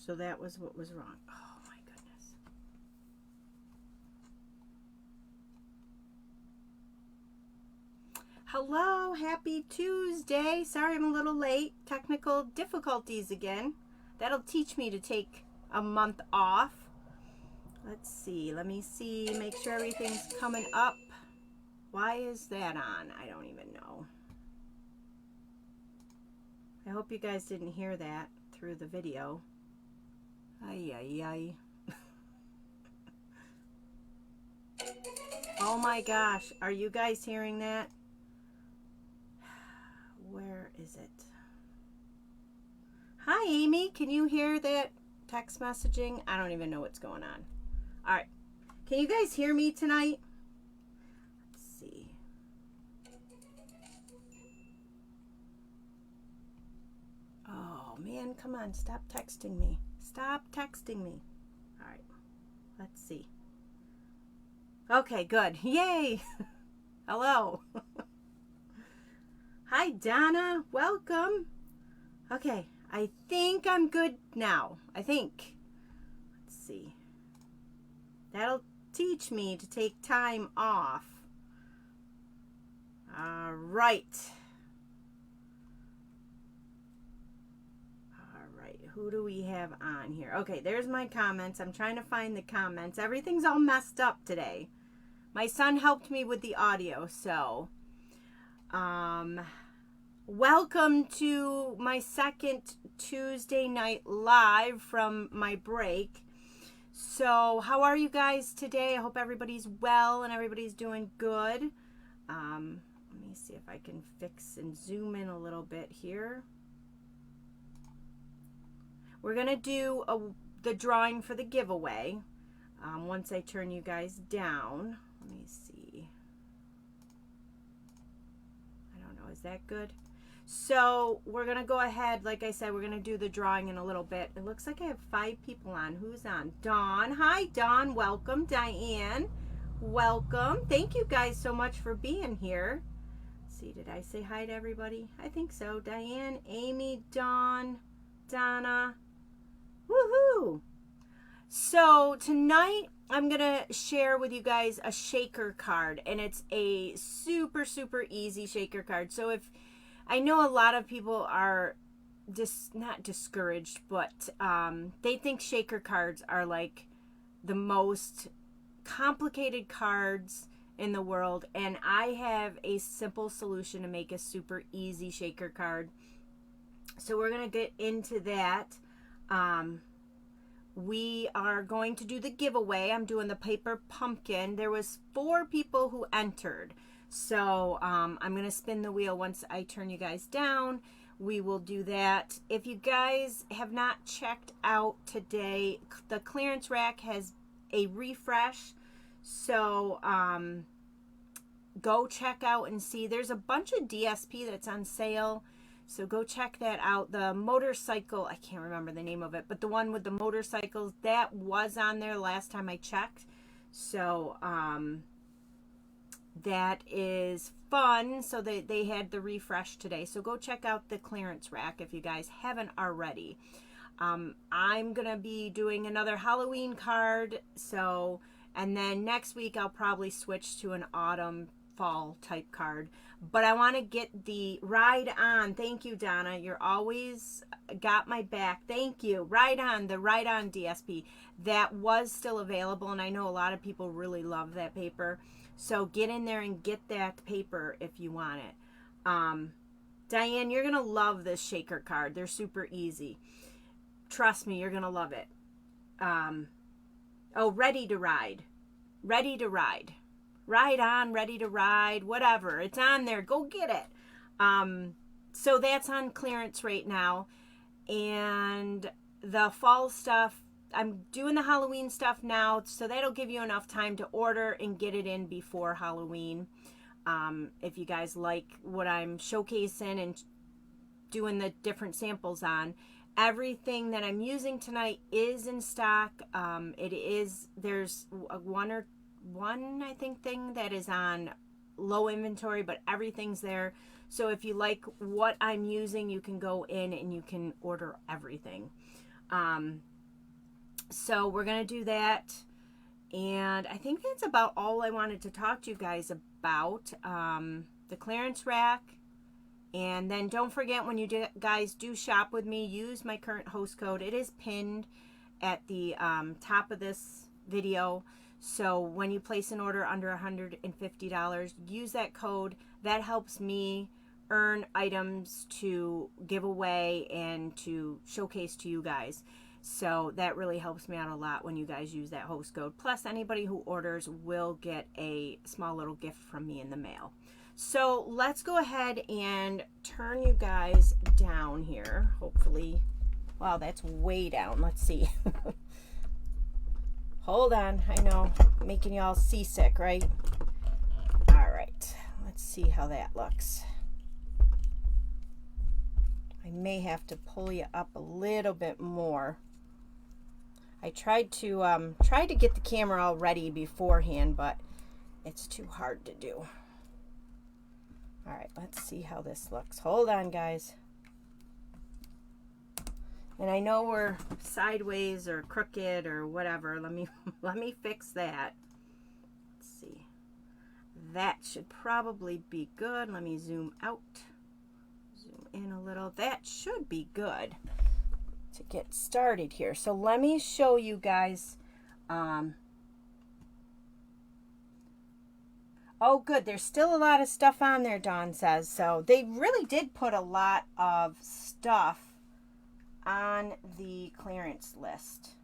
So that was what was wrong. Oh my goodness. Hello, happy Tuesday. Sorry I'm a little late. Technical difficulties again. That'll teach me to take a month off. Let's see. Let me see. Make sure everything's coming up. Why is that on? I don't even know. I hope you guys didn't hear that through the video. Ay, ay, ay. Oh my gosh. Are you guys hearing that? Where is it? Hi, Amy. Can you hear that text messaging? I don't even know what's going on. All right. Can you guys hear me tonight? Let's see. Oh, man. Come on. Stop texting me. Stop texting me. All right. Let's see. Okay, good. Yay. Hello. Hi, Donna. Welcome. Okay. I think I'm good now. I think. Let's see. That'll teach me to take time off. All right. All right. Who do we have on here? Okay, there's my comments. I'm trying to find the comments. Everything's all messed up today. My son helped me with the audio, so welcome to my second Tuesday night live from my break. So how are you guys today? I hope everybody's well and everybody's doing good. Let me see if I can fix and zoom in a little bit here. We're going to do the drawing for the giveaway once I turn you guys down. Let me see. I don't know. Is that good? So we're going to go ahead. Like I said, we're going to do the drawing in a little bit. It looks like I have 5 people on. Who's on? Dawn. Hi, Dawn. Welcome. Diane. Welcome. Thank you guys so much for being here. Let's see, did I say hi to everybody? I think so. Diane, Amy, Dawn, Donna. Woohoo! So tonight I'm going to share with you guys a shaker card, and it's a super, super easy shaker card. So if I know a lot of people are just not discouraged, but they think shaker cards are like the most complicated cards in the world, and I have a simple solution to make a super easy shaker card. So we're going to get into that. We are going to do the giveaway. I'm doing the paper pumpkin. There was 4 people who entered. So I'm going to spin the wheel once I turn you guys down. We will do that. If you guys have not checked out today, the clearance rack has a refresh. So go check out and see. There's a bunch of DSP that's on sale. So go check that out. The motorcycle, I can't remember the name of it, but the one with the motorcycles, that was on there last time I checked. So that is fun. So they had the refresh today. So go check out the clearance rack if you guys haven't already. I'm going to be doing another Halloween card. So, and then next week I'll probably switch to an autumn fall type card. But I want to get the Ride On. Thank you, Donna. You're always got my back. Thank you. Ride On, the Ride On DSP. That was still available, and I know a lot of people really love that paper. So get in there and get that paper if you want it. Diane, you're going to love this shaker card. They're super easy. Trust me, you're going to love it. Oh, Ready to Ride. Ready to Ride. Ride On, Ready to Ride, whatever. It's on there. Go get it. So that's on clearance right now. And the fall stuff, I'm doing the Halloween stuff now, so that'll give you enough time to order and get it in before Halloween. If you guys like what I'm showcasing and doing the different samples on. Everything that I'm using tonight is in stock. There's one I think thing that is on low inventory, but everything's there. So if you like what I'm using, you can go in and you can order everything. So we're going to do that. And I think that's about all I wanted to talk to you guys about. The clearance rack. And then don't forget, when you guys do shop with me, use my current host code. It is pinned at the top of this video. So when you place an order under $150, use that code. That helps me earn items to give away and to showcase to you guys. So that really helps me out a lot when you guys use that host code. Plus, anybody who orders will get a small little gift from me in the mail. So let's go ahead and turn you guys down here. Hopefully, wow, that's way down. Let's see. Hold on. I know, making you all seasick, right? All right. Let's see how that looks. I may have to pull you up a little bit more. I tried to get the camera all ready beforehand, but it's too hard to do. All right, let's see how this looks. Hold on, guys. And I know we're sideways or crooked or whatever. Let me fix that. Let's see. That should probably be good. Let me zoom out. Zoom in a little. That should be good to get started here. So let me show you guys. Oh, good. There's still a lot of stuff on there, Dawn says. So they really did put a lot of stuff on the clearance list.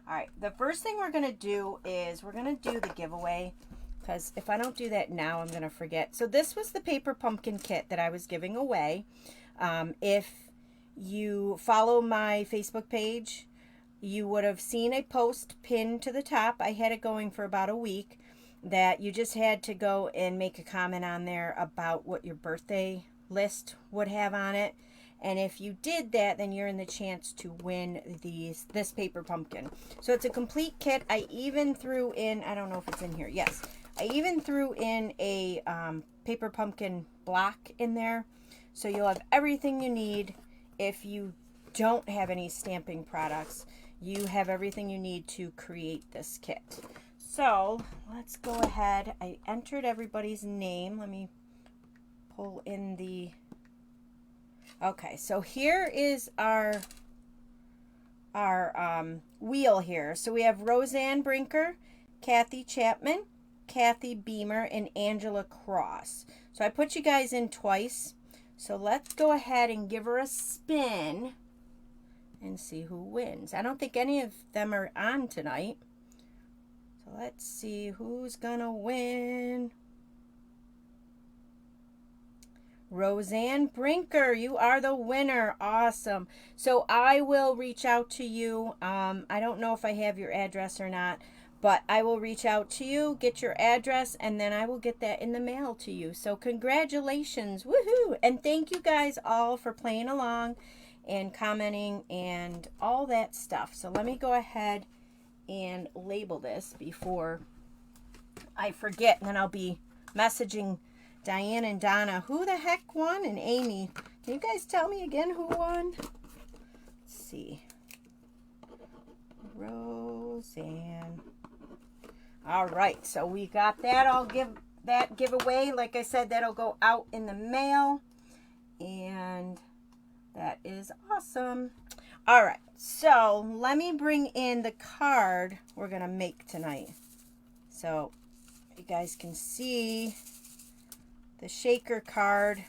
All right. The first thing we're going to do is we're going to do the giveaway, because if I don't do that now, I'm going to forget. So this was the paper pumpkin kit that I was giving away. If you follow my Facebook page, you would have seen a post pinned to the top. I had it going for about a week, that you just had to go and make a comment on there about what your birthday list would have on it. And if you did that, then you're in the chance to win this paper pumpkin. So it's a complete kit. I even threw in, I don't know if it's in here. Yes. I even threw in a paper pumpkin block in there. So you'll have everything you need. If you don't have any stamping products, you have everything you need to create this kit. So let's go ahead. I entered everybody's name. Let me pull in the... Okay, so here is our wheel here. So we have Roseanne Brinker, Kathy Chapman, Kathy Beamer, and Angela Cross. So I put you guys in twice. So let's go ahead and give her a spin and see who wins. I don't think any of them are on tonight. So let's see who's gonna win. Roseanne Brinker, you are the winner. Awesome. So I will reach out to you. I don't know if I have your address or not, but I will reach out to you, get your address, and then I will get that in the mail to you. So congratulations. Woohoo. And thank you guys all for playing along and commenting and all that stuff. So let me go ahead and label this before I forget, and then I'll be messaging Diane and Donna, who the heck won? And Amy, can you guys tell me again who won? Let's see. Roseanne. All right, so we got that. I'll give that giveaway. Like I said, that'll go out in the mail, and that is awesome. All right, so let me bring in the card we're going to make tonight. So you guys can see the shaker card.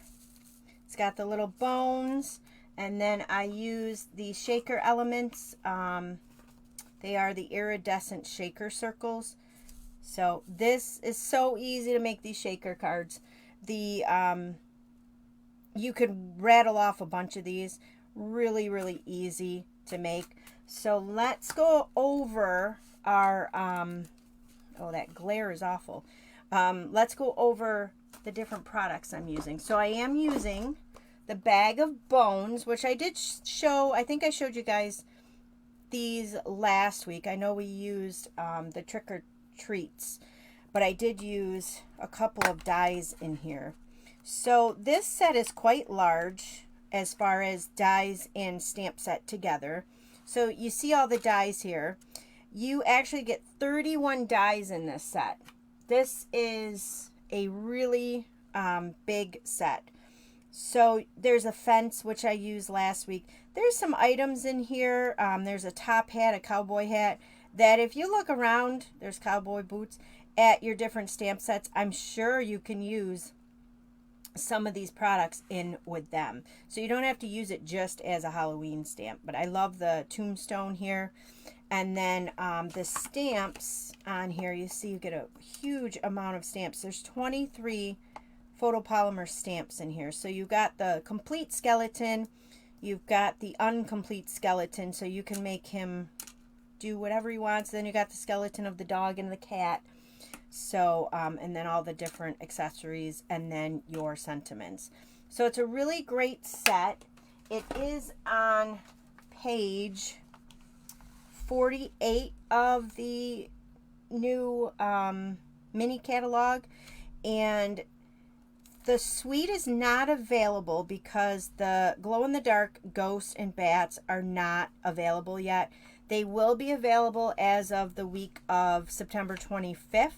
It's got the little bones, and then I use the shaker elements. They are the iridescent shaker circles. So this is so easy to make these shaker cards. You could rattle off a bunch of these. Really, really easy to make. So let's go over our, oh, that glare is awful. Let's go over the different products I'm using. So I am using the bag of bones, which I did show. I think I showed you guys these last week. I know we used the Trick or Treats, but I did use a couple of dies in here. So this set is quite large as far as dies and stamp set together. So you see all the dies here. you actually get 31 dies in this set. This is a really big set. So there's a fence, which I used last week. There's some items in here. There's a top hat, a cowboy hat, that if you look around, there's cowboy boots, at your different stamp sets, I'm sure you can use some of these products in with them. So you don't have to use it just as a Halloween stamp. But I love the tombstone here. And then the stamps on here, you see you get a huge amount of stamps. There's 23 photopolymer stamps in here. So you've got the complete skeleton, you've got the incomplete skeleton, so you can make him do whatever he wants. Then you got the skeleton of the dog and the cat. So and then all the different accessories, and then your sentiments. So it's a really great set. It is on page 48 of the new mini catalog, and the suite is not available because the glow-in-the-dark ghosts and bats are not available yet. They will be available as of the week of September 25th.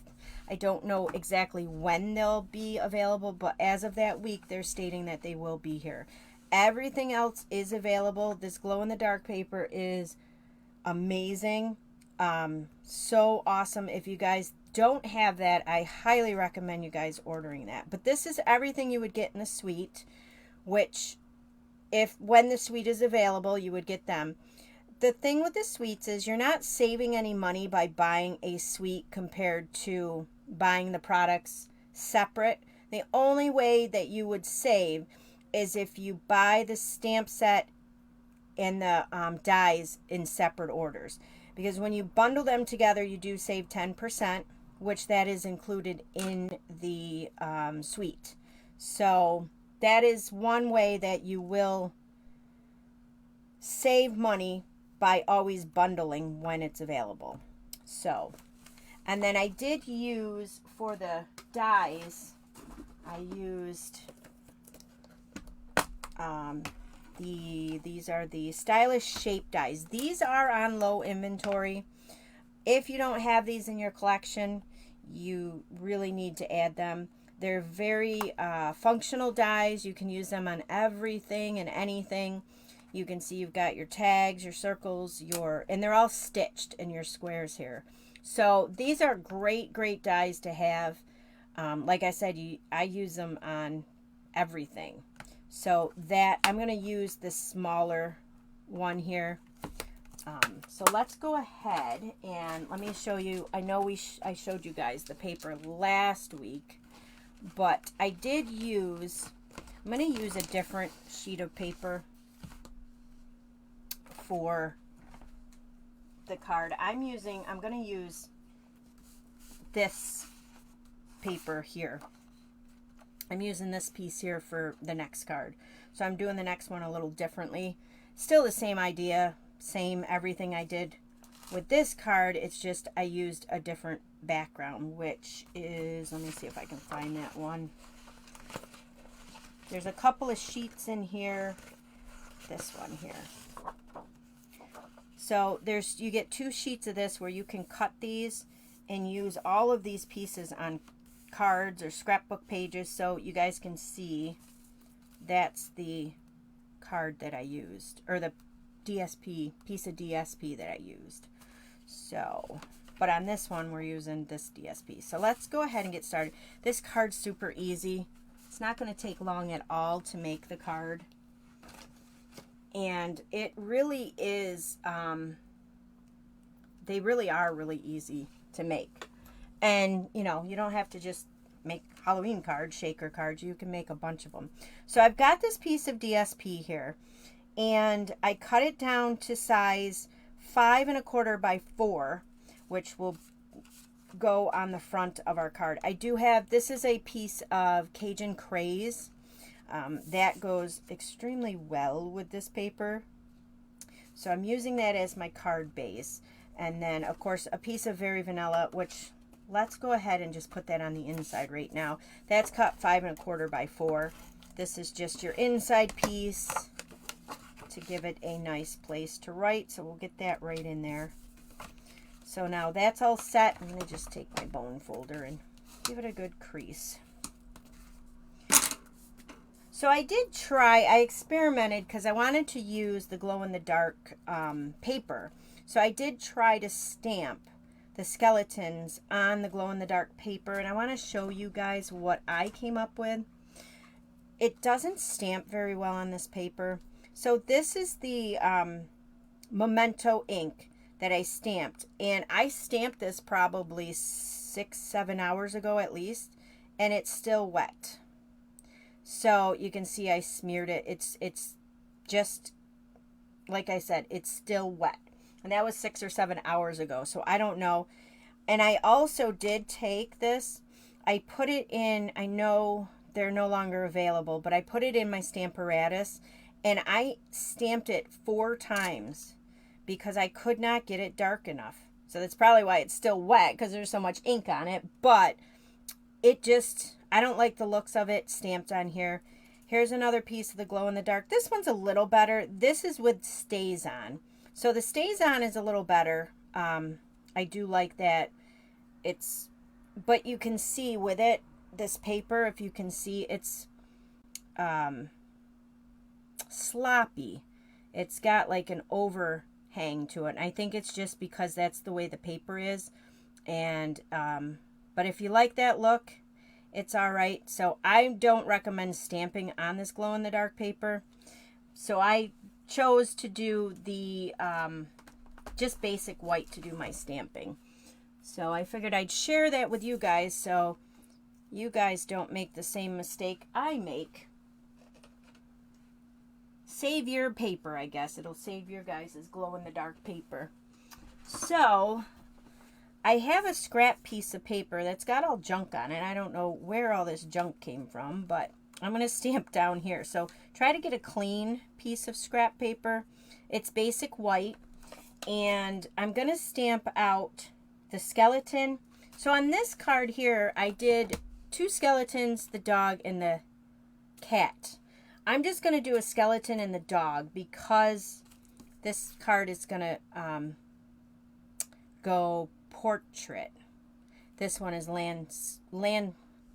I don't know exactly when they'll be available, but as of that week, they're stating that they will be here. Everything else is available. This glow-in-the-dark paper is amazing. So awesome. If you guys don't have that, I highly recommend you guys ordering that. But this is everything you would get in the suite, which when the suite is available, you would get them. The thing with the suites is you're not saving any money by buying a suite compared to buying the products separate. The only way that you would save is if you buy the stamp set and the dies in separate orders. Because when you bundle them together, you do save 10%, which that is included in the suite. So that is one way that you will save money, by always bundling when it's available. So, and then I did use, for the dies, I used these are the stylish shape dies. These are on low inventory. If you don't have these in your collection, you really need to add them. They're very functional dies. You can use them on everything and anything. You can see you've got your tags, your circles, and they're all stitched in your squares here. So these are great, great dies to have. Like I said, I use them on everything. So that, I'm going to use this smaller one here. So let's go ahead and let me show you. I know I showed you guys the paper last week, but I did use, I'm going to use a different sheet of paper for the card. I'm going to use this paper here. I'm using this piece here for the next card. So I'm doing the next one a little differently. Still the same idea, same everything I did with this card. It's just I used a different background, which is, let me see if I can find that one. There's a couple of sheets in here. This one here. So you get 2 sheets of this where you can cut these and use all of these pieces on cards or scrapbook pages, so you guys can see that's the card that I used, or the DSP, piece of DSP that I used. So, but on this one we're using this DSP. So let's go ahead and get started. This card's super easy. It's not going to take long at all to make the card. And it really is, they really are really easy to make. And, you know, you don't have to just make Halloween cards, shaker cards. You can make a bunch of them. So I've got this piece of DSP here, and I cut it down to size 5 1/4 by 4, which will go on the front of our card. I do have, this is a piece of Cajun Craze. That goes extremely well with this paper. So I'm using that as my card base. And then, of course, a piece of Very Vanilla, which, let's go ahead and just put that on the inside right now. That's cut 5 1/4 by 4. This is just your inside piece to give it a nice place to write. So we'll get that right in there. So now that's all set. I'm going to just take my bone folder and give it a good crease. So I did try, I experimented because I wanted to use the glow-in-the-dark paper. So I did try to stamp the skeletons on the glow-in-the-dark paper, and I want to show you guys what I came up with. It doesn't stamp very well on this paper. So this is the Memento ink that I stamped, and I stamped this probably 6-7 hours ago at least, and it's still wet. So you can see I smeared it. It's just, like I said, it's still wet. And that was 6 or 7 hours ago. So I don't know. And I also did take this. I put it in, I know they're no longer available, but I put it in my Stamparatus. And I stamped it 4 times because I could not get it dark enough. So that's probably why it's still wet, because there's so much ink on it. But it just, I don't like the looks of it stamped on here. Here's another piece of the glow-in-the-dark. This one's a little better. This is with Stays On. So the Stays On is a little better. I do like that. It's, but you can see with it, this paper, if you can see, it's sloppy. It's got like an overhang to it. And I think it's just because that's the way the paper is. And but if you like that look, it's all right. So I don't recommend stamping on this glow-in-the-dark paper. So I chose to do the just basic white to do my stamping. So I figured I'd share that with you guys so you guys don't make the same mistake I make. Save your paper, I guess. It'll save your guys' glow-in-the-dark paper. So I have a scrap piece of paper that's got all junk on it. I don't know where all this junk came from, but I'm going to stamp down here. So try to get a clean piece of scrap paper. It's basic white. And I'm going to stamp out the skeleton. So on this card here, I did 2 skeletons, the dog and the cat. I'm just going to do a skeleton and the dog because this card is going to go portrait. This one is I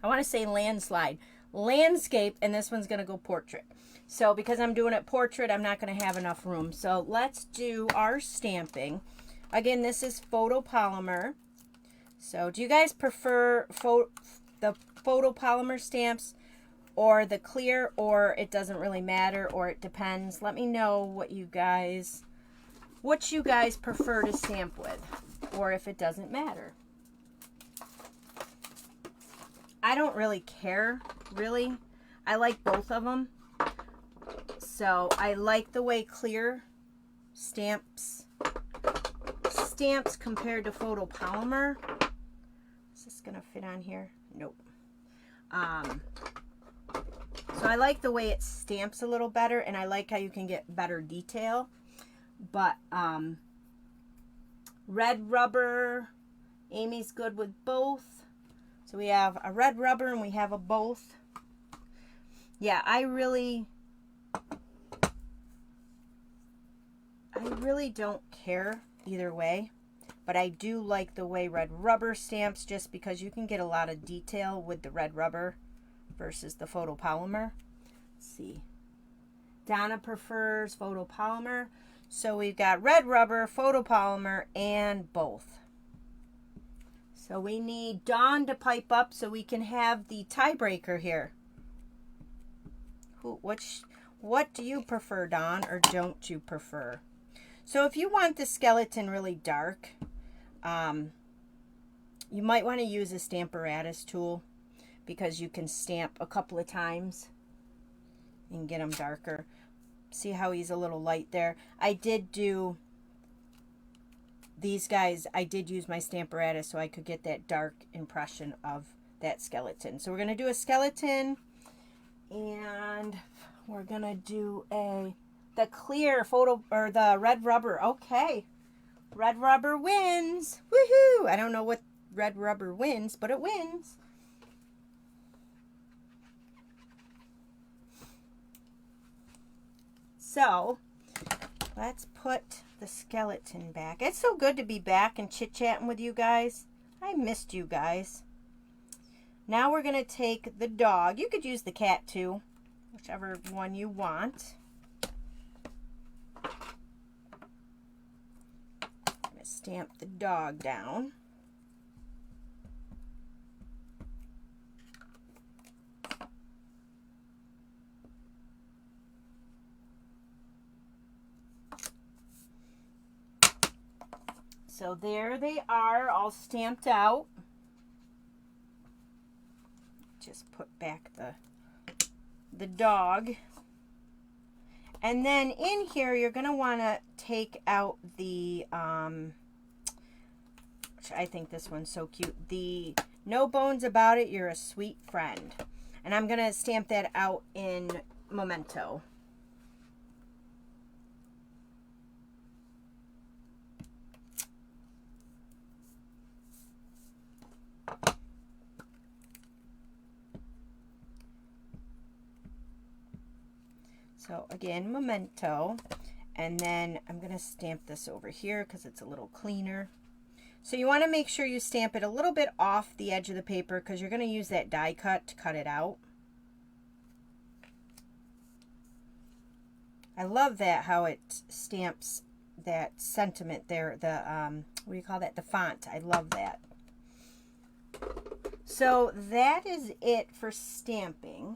want to say landslide. Landscape, and this one's going to go portrait. So because I'm doing it portrait, I'm not going to have enough room. So let's do our stamping. Again, this is photopolymer. So do you guys prefer the photopolymer stamps or the clear, or it doesn't really matter, or it depends? Let me know what you guys prefer to stamp with, or if it doesn't matter. I don't really care, really. I like both of them. So I like the way clear stamps compared to photopolymer. Is this gonna fit on here? Nope. So I like the way it stamps a little better, and I like how you can get better detail. But red rubber, Amy's good with both. So we have a red rubber and we have a both. Yeah, I really don't care either way, but I do like the way red rubber stamps just because you can get a lot of detail with the red rubber versus the photopolymer. Let's see. Donna prefers photopolymer. So we've got red rubber, photopolymer, and both. So we need Dawn to pipe up so we can have the tiebreaker here. What do you prefer, Dawn, or don't you prefer? So if you want the skeleton really dark, you might want to use a Stamparatus tool because you can stamp a couple of times and get them darker. See how he's a little light there? I did do these guys, I did use my Stamparatus so I could get that dark impression of that skeleton. So we're going to do a skeleton, and we're going to do the clear photo, or the red rubber. Okay. Red rubber wins. Woohoo! I don't know what red rubber wins, but it wins. So let's put the skeleton back. It's so good to be back and chit-chatting with you guys. I missed you guys. Now we're going to take the dog. You could use the cat too, whichever one you want. I'm going to stamp the dog down. So there they are, all stamped out. Just put back the dog. And then in here, you're going to want to take out the, which I think this one's so cute, the "No Bones About It, You're a Sweet Friend." And I'm going to stamp that out in Memento. So again, Memento, and then I'm going to stamp this over here because it's a little cleaner. So you want to make sure you stamp it a little bit off the edge of the paper because you're going to use that die cut to cut it out. I love that, how it stamps that sentiment there, the, what do you call that? The font. I love that. So that is it for stamping.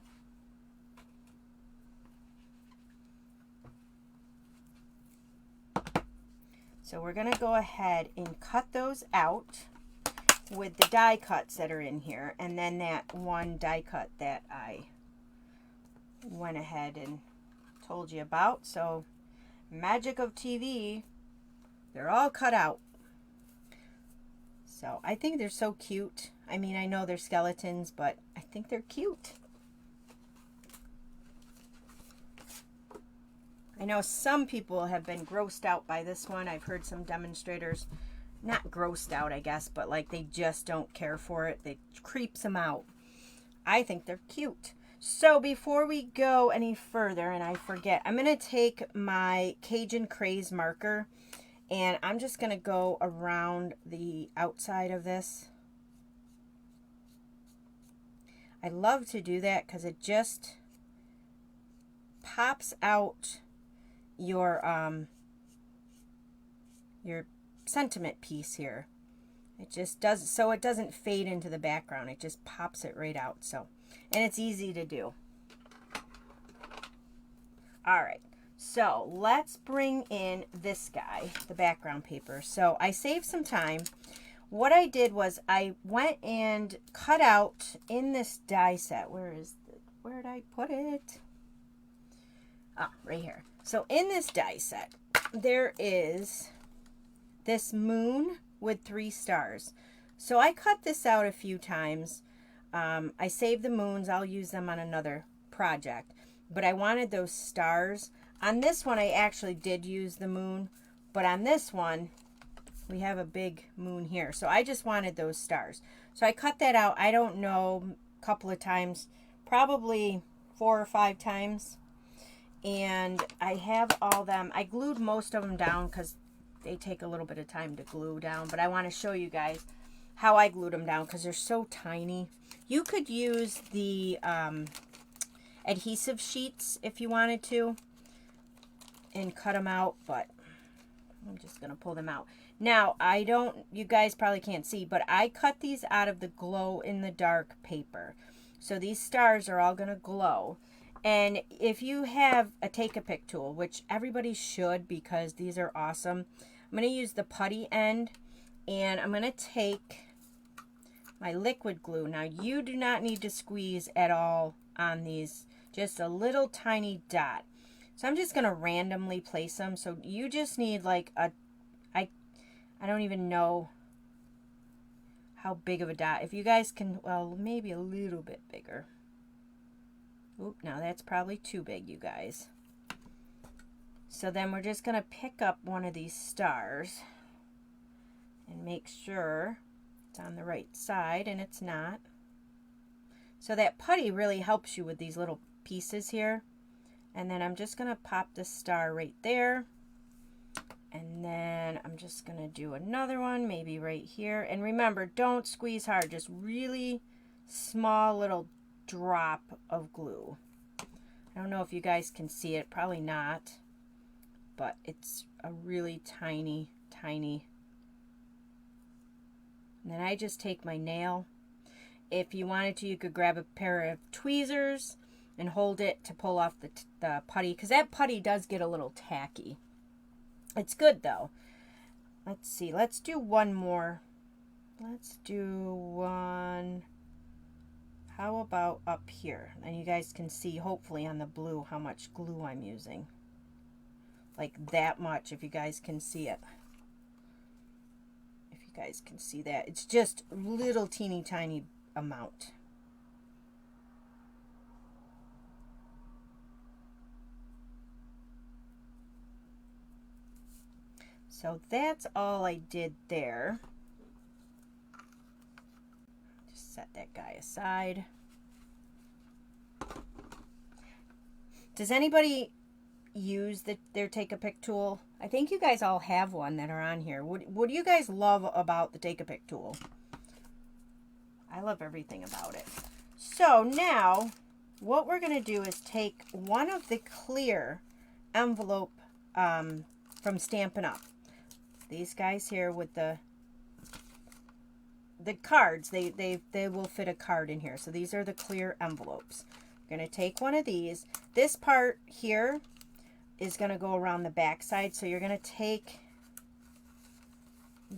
So we're going to go ahead and cut those out with the die cuts that are in here. And then that one die cut that I went ahead and told you about. So magic of TV, they're all cut out. So I think they're so cute. I mean, I know they're skeletons, but I think they're cute. I know some people have been grossed out by this one. I've heard some demonstrators, not grossed out, I guess, but like they just don't care for it. It creeps them out. I think they're cute. So before we go any further, and I forget, I'm going to take my Cajun Craze marker, and I'm just going to go around the outside of this. I love to do that because it just pops out your sentiment piece here. It just does, so it doesn't fade into the background. It just pops it right out. So, and it's easy to do. All right, so let's bring in this guy, the background paper. So I saved some time. What I did was I went and cut out in this die set. Where did I put it? Ah, right here. So in this die set, there is this moon with 3 stars. So I cut this out a few times. I saved the moons. I'll use them on another project. But I wanted those stars. On this one, I actually did use the moon. But on this one, we have a big moon here. So I just wanted those stars. So I cut that out, I don't know, a couple of times. Probably 4 or 5 times. And I have all them. I glued most of them down because they take a little bit of time to glue down. But I want to show you guys how I glued them down because they're so tiny. You could use the adhesive sheets if you wanted to and cut them out. But I'm just going to pull them out. Now, you guys probably can't see, but I cut these out of the glow in the dark paper. So these stars are all going to glow. And if you have a take-a-pick tool, which everybody should because these are awesome, I'm going to use the putty end, and I'm going to take my liquid glue. Now, you do not need to squeeze at all on these, just a little tiny dot. So I'm just going to randomly place them. So you just need like I don't even know how big of a dot. If you guys can, well, maybe a little bit bigger. Oop, now that's probably too big, you guys. So then we're just going to pick up one of these stars and make sure it's on the right side, and it's not. So that putty really helps you with these little pieces here. And then I'm just going to pop the star right there. And then I'm just going to do another one, maybe right here. And remember, don't squeeze hard, just really small little drop of glue. I don't know if you guys can see it, probably not, but it's a really tiny, tiny. And then I just take my nail. If you wanted to, you could grab a pair of tweezers and hold it to pull off the putty, because that putty does get a little tacky. It's good though. Let's see, let's do one more. Let's do one, how about up here? And you guys can see, hopefully on the blue, how much glue I'm using. Like that much, if you guys can see it. If you guys can see that. It's just a little teeny tiny amount. So that's all I did there. Just set that guy aside. Does anybody use their Take-A-Pick tool? I think you guys all have one that are on here. What do you guys love about the Take-A-Pick tool? I love everything about it. So now what we're going to do is take one of the clear envelope from Stampin' Up. These guys here with the cards, they will fit a card in here. So these are the clear envelopes. I'm going to take one of these. This part here is going to go around the back side. So you're going to take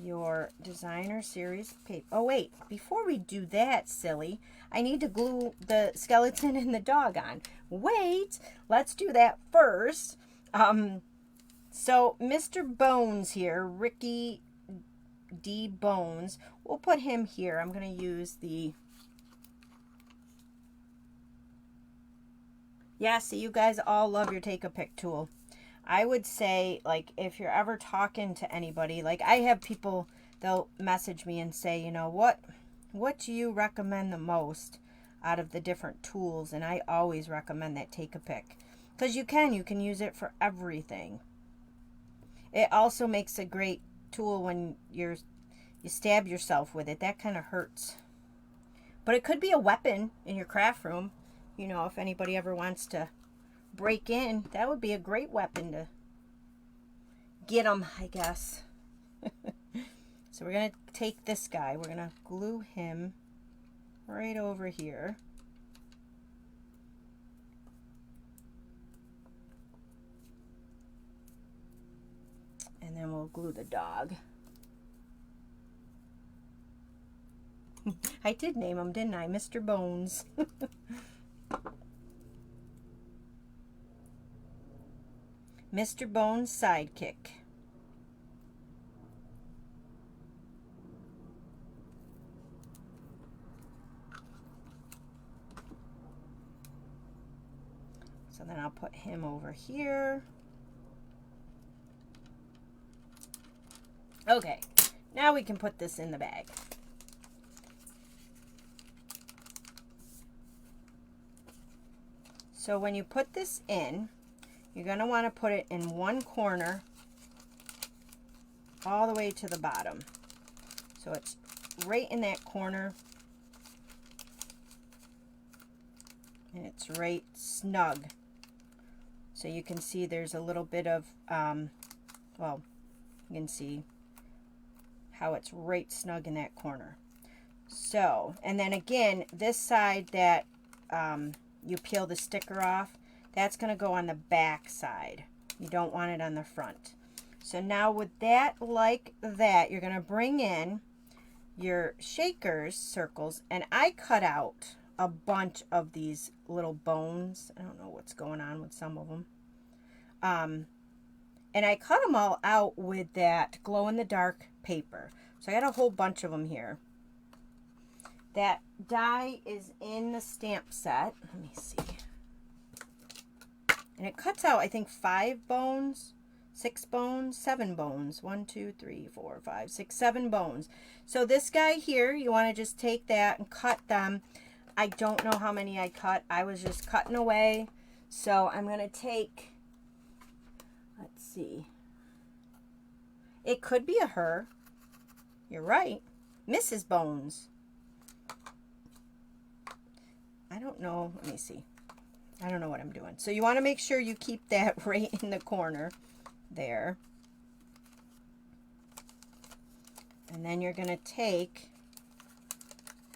your designer series paper. Oh wait, before we do that, silly, I need to glue the skeleton and the dog on. Wait, let's do that first. So Mr. Bones here, Ricky D. Bones, we'll put him here. I'm going to use the, yeah, see, you guys all love your Take-A-Pick tool. I would say, like, if you're ever talking to anybody, like I have people, they'll message me and say, you know, what do you recommend the most out of the different tools? And I always recommend that Take-A-Pick, because you can use it for everything. It also makes a great tool when you stab yourself with it. That kind of hurts. But it could be a weapon in your craft room. You know, if anybody ever wants to break in, that would be a great weapon to get them, I guess. So we're going to take this guy. We're going to glue him right over here. And then we'll glue the dog. I did name him, didn't I? Mr. Bones. Mr. Bones' sidekick. So then I'll put him over here. Okay, now we can put this in the bag. So when you put this in, you're going to want to put it in one corner all the way to the bottom. So it's right in that corner. And it's right snug. So you can see there's a little bit of, well, you can see how it's right snug in that corner. So, and then again, this side that you peel the sticker off, that's going to go on the back side. You don't want it on the front. So now with that, like that, you're going to bring in your shakers circles, and I cut out a bunch of these little bones. I don't know what's going on with some of them. And I cut them all out with that glow-in-the-dark paper. So I got a whole bunch of them here. That die is in the stamp set. Let me see. And it cuts out, I think, 5 bones, 6 bones, 7 bones. 1, 2, 3, 4, 5, 6, 7 bones. So this guy here, you want to just take that and cut them. I don't know how many I cut. I was just cutting away. So I'm going to take, let's see. It could be a her. You're right. Mrs. Bones. I don't know. Let me see. I don't know what I'm doing. So you want to make sure you keep that right in the corner there. And then you're going to take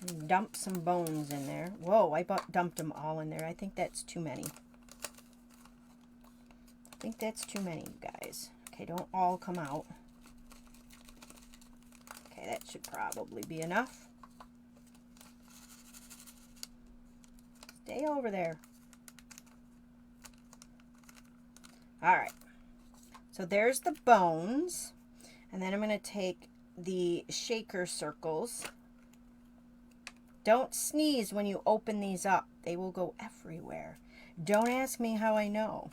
and dump some bones in there. Whoa, I dumped them all in there. I think that's too many. I think that's too many, you guys. Okay, don't all come out. Okay, that should probably be enough. Stay over there. All right. So there's the bones. And then I'm going to take the shaker circles. Don't sneeze when you open these up. They will go everywhere. Don't ask me how I know.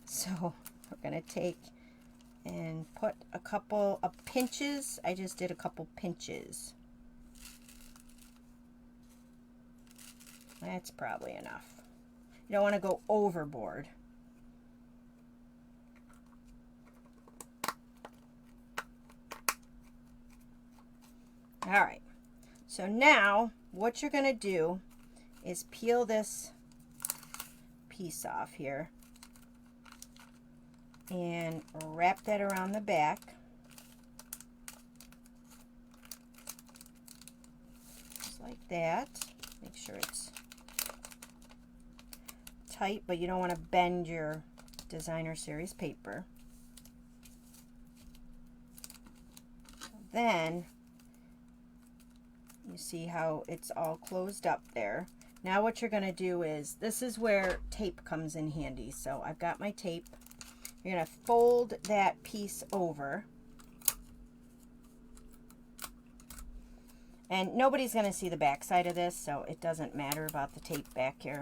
So we're going to take and put a couple of pinches. I just did a couple pinches. That's probably enough. You don't want to go overboard. All right. So now what you're going to do is peel this piece off here and wrap that around the back. Just like that. Make sure it's tight, but you don't want to bend your designer series paper. Then you see how it's all closed up there. Now what you're going to do is, this is where tape comes in handy. So I've got my tape. You're going to fold that piece over. And nobody's going to see the back side of this, so it doesn't matter about the tape back here.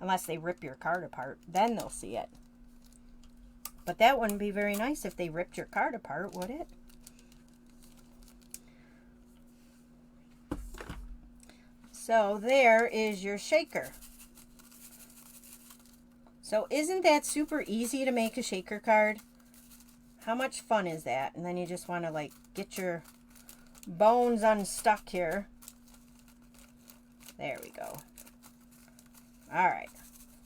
Unless they rip your card apart, then they'll see it. But that wouldn't be very nice if they ripped your card apart, would it? So there is your shaker. So isn't that super easy to make a shaker card? How much fun is that? And then you just want to like get your bones unstuck here. There we go. All right.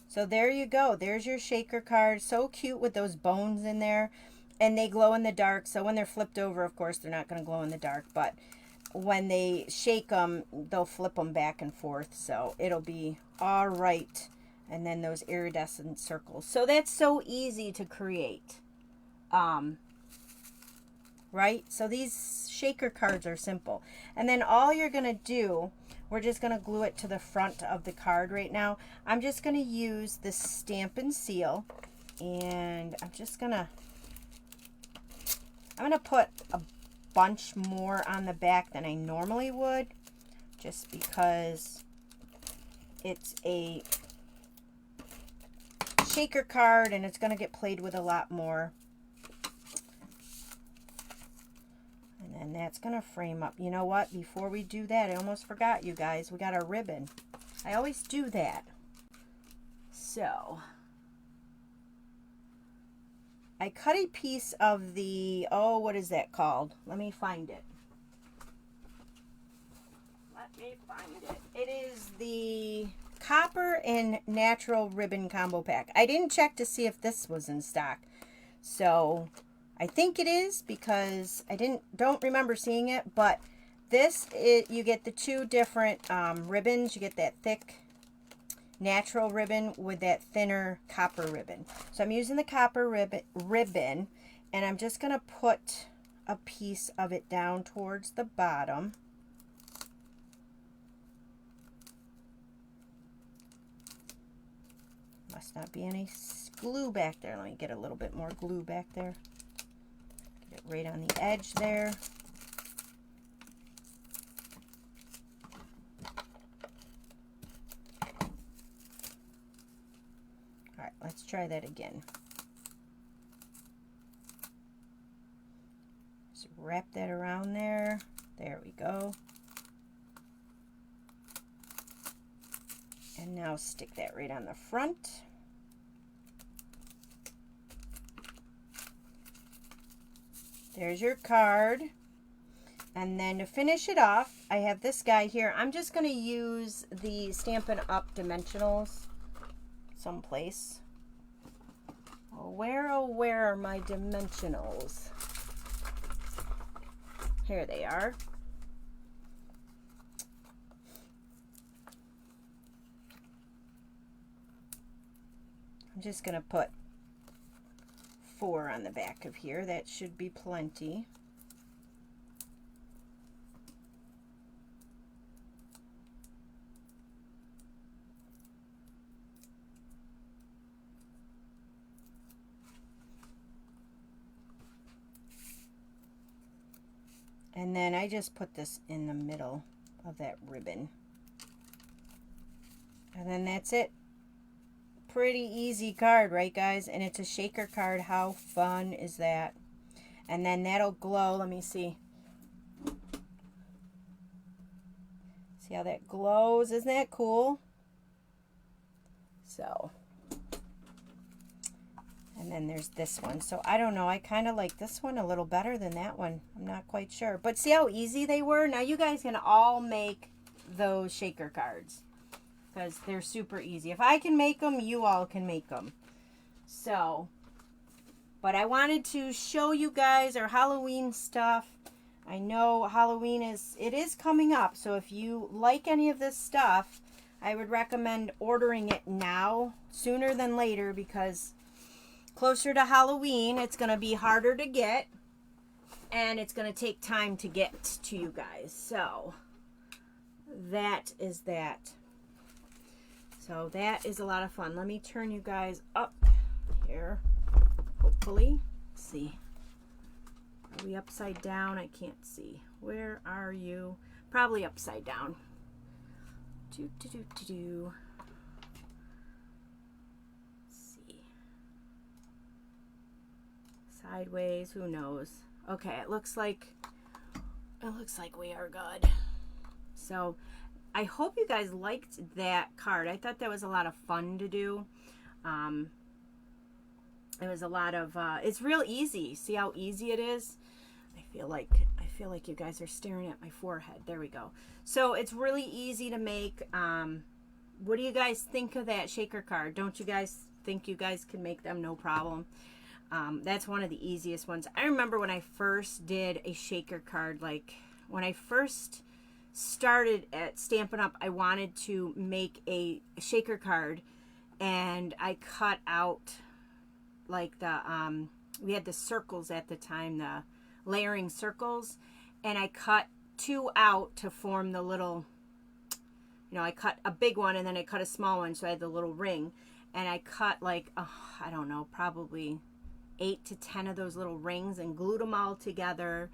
So there you go. There's your shaker card. So cute with those bones in there. And they glow in the dark. So when they're flipped over, of course, they're not going to glow in the dark. But when they shake them, they'll flip them back and forth. So it'll be all right. And then those iridescent circles. So that's so easy to create. Right? So these shaker cards are simple. And then all you're going to do, we're just going to glue it to the front of the card right now. I'm just going to use the Stampin' seal. And I'm going to put a bunch more on the back than I normally would. Just because it's a shaker card and it's going to get played with a lot more. And then that's going to frame up. You know what? Before we do that, I almost forgot, you guys. We got our ribbon. I always do that. So I cut a piece of the, oh, what is that called? Let me find it. It is the copper and natural ribbon combo pack. I didn't check to see if this was in stock. So I think it is because I don't remember seeing it, but you get the two different ribbons. You get that thick natural ribbon with that thinner copper ribbon. So I'm using the copper ribbon, and I'm just going to put a piece of it down towards the bottom. Must not be any glue back there. Let me get a little bit more glue back there. Get it right on the edge there. All right, let's try that again. Just wrap that around there. There we go. And now stick that right on the front. There's your card. And then to finish it off, I have this guy here. I'm just going to use the Stampin' Up! Dimensionals someplace. Oh, where are my dimensionals? Here they are. I'm just going to put 4 on the back of here. That should be plenty. And then I just put this in the middle of that ribbon. And then that's it. Pretty easy card, right guys? And it's a shaker card. How fun is that? And then that'll glow. Let me see. See how that glows? Isn't that cool? So, and then there's this one. So I don't know. I kind of like this one a little better than that one. I'm not quite sure. But see how easy they were? Now you guys can all make those shaker cards because they're super easy. If I can make them, you all can make them. So, but I wanted to show you guys our Halloween stuff. I know Halloween is coming up. So if you like any of this stuff, I would recommend ordering it now sooner than later because closer to Halloween, it's going to be harder to get, and it's going to take time to get to you guys. So, that is that. So, that is a lot of fun. Let me turn you guys up here, hopefully. Let's see. Are we upside down? I can't see. Where are you? Probably upside down. Do. Sideways, who knows? Okay, it looks like we are good. So I hope you guys liked that card. I thought that was a lot of fun to do. It was a lot of it's real easy. See how easy it is? I feel like you guys are staring at my forehead. There we go. So it's really easy to make. What do you guys think of that shaker card? Don't you guys think you guys can make them no problem? That's one of the easiest ones. I remember when I first did a shaker card, like when I first started at Stampin' Up, I wanted to make a shaker card, and I cut out like the, we had the circles at the time, the layering circles, and I cut 2 out to form the little, you know, I cut a big one and then I cut a small one, so I had the little ring, and I cut like, I don't know, probably 8 to 10 of those little rings and glued them all together,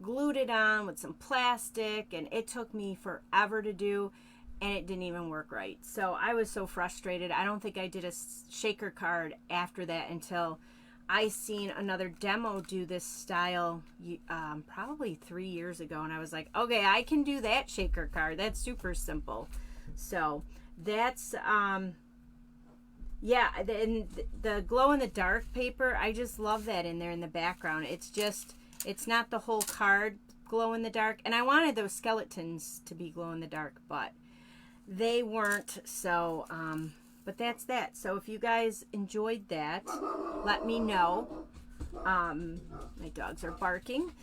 glued it on with some plastic, and it took me forever to do, and it didn't even work right. So I was so frustrated. I don't think I did a shaker card after that until I seen another demo do this style probably 3 years ago, and I was like, okay, I can do that shaker card. That's super simple. So that's yeah, and the glow-in-the-dark paper, I just love that in there in the background. It's just, it's not the whole card glow-in-the-dark. And I wanted those skeletons to be glow-in-the-dark, but they weren't. So, but that's that. So if you guys enjoyed that, let me know. My dogs are barking.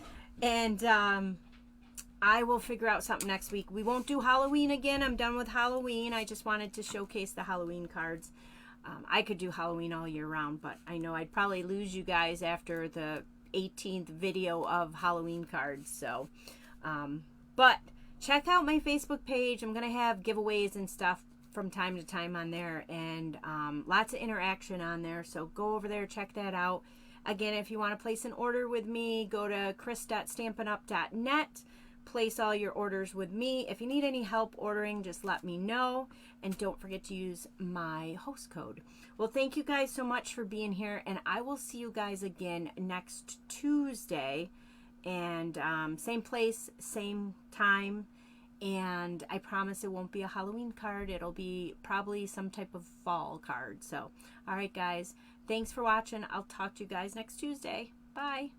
And I will figure out something next week. We won't do Halloween again. I'm done with Halloween. I just wanted to showcase the Halloween cards. I could do Halloween all year round, but I know I'd probably lose you guys after the 18th video of Halloween cards. So, but check out my Facebook page. I'm going to have giveaways and stuff from time to time on there, and lots of interaction on there. So go over there, check that out. Again, if you want to place an order with me, go to chris.stampinup.net. Place all your orders with me. If you need any help ordering, just let me know. And don't forget to use my host code. Well, thank you guys so much for being here. And I will see you guys again next Tuesday. And same place, same time. And I promise it won't be a Halloween card. It'll be probably some type of fall card. So, all right, guys. Thanks for watching. I'll talk to you guys next Tuesday. Bye.